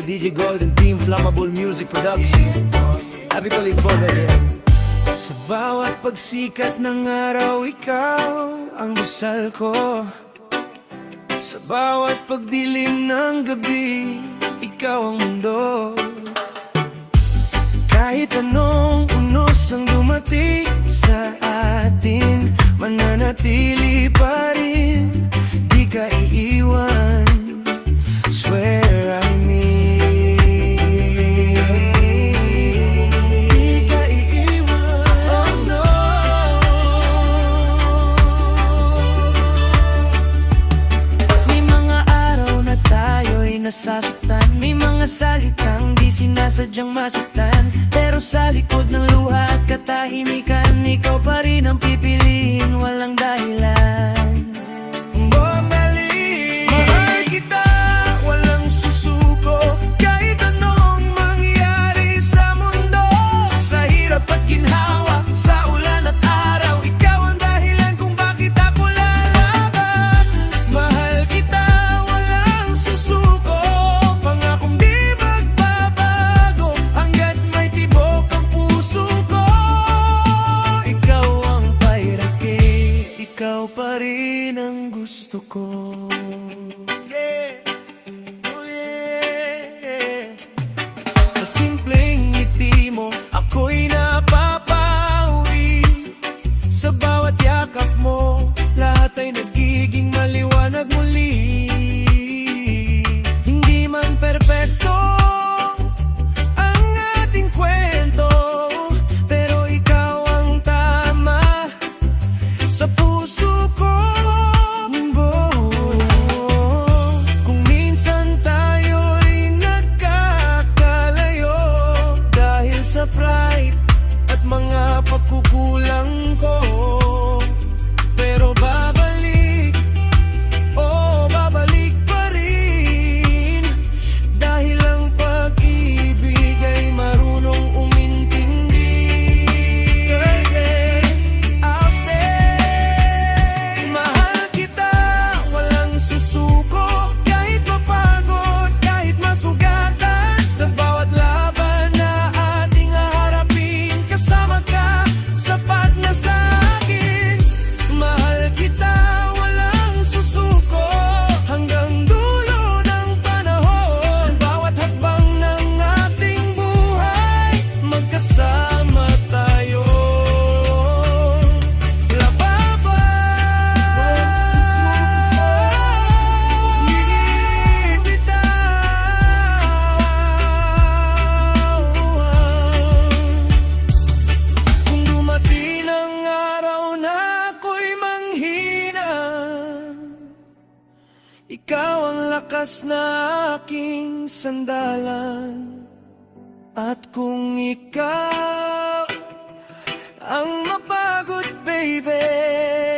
sa DJ Golden Team Flammable Music Production. Happy Kulig po, baby. Sa bawat pagsikat ng araw, ikaw ang dasal ko. Sa bawat pagdilim ng gabi, ikaw ang mundo. Kahit anong unos ang dumating sa atin, mananatili pa rin, di ka iiwan. Swear I mean, di ka iiwan. Oh no. May mga araw na tayo'y nasasaktan, may mga salitang di sinasadyang masaktan, pero sa likod ng luha at katahimikan, ikaw pa rin ang pipiliin, walang dahilan. Bumalik, mahal kita, walang susuko, kahit anong mangyari sa mundo. Sa hirap at ginhawa, sa ulan at araw, ikaw ang dahilan kung bakit ako lalaban. Mahal kita, walang susuko, pangakong di magbabago, hanggat may tibok ang puso ko. Ikaw ang pairaki, ikaw pa rin ang gusto ko. Yeah, oh yeah. Sa simpleng ngiti mo, ako'y napapawi. Sa bawat yakap mo, lahat ay nagiging maliwanag muli. Hindi man perpekto ang ating kwento, pero ikaw ang tama sa puso ko. Kung minsan tayo'y nagkakalayo dahil sa pride at mga pagkukulang ko, pero babalik, oh babalik pa rin, dahil ang pag-ibig ay marunong umintindi. I'll stay. Mahal kita, walang susuko, kahit mapagod, kahit masugatan. Sa bawat laban na ating haharapin, kasama ka, sapat na sa akin. Mahal kita, walang susuko, hanggang dulo ng panahon. Sa bawat hakbang ng ating buhay, magkasama tayo. Lababan, magsusuko, hindi bitaw. Kung dumating ang araw na ako'y manghina, ikaw ang lakas na aking sandalan. At kung ikaw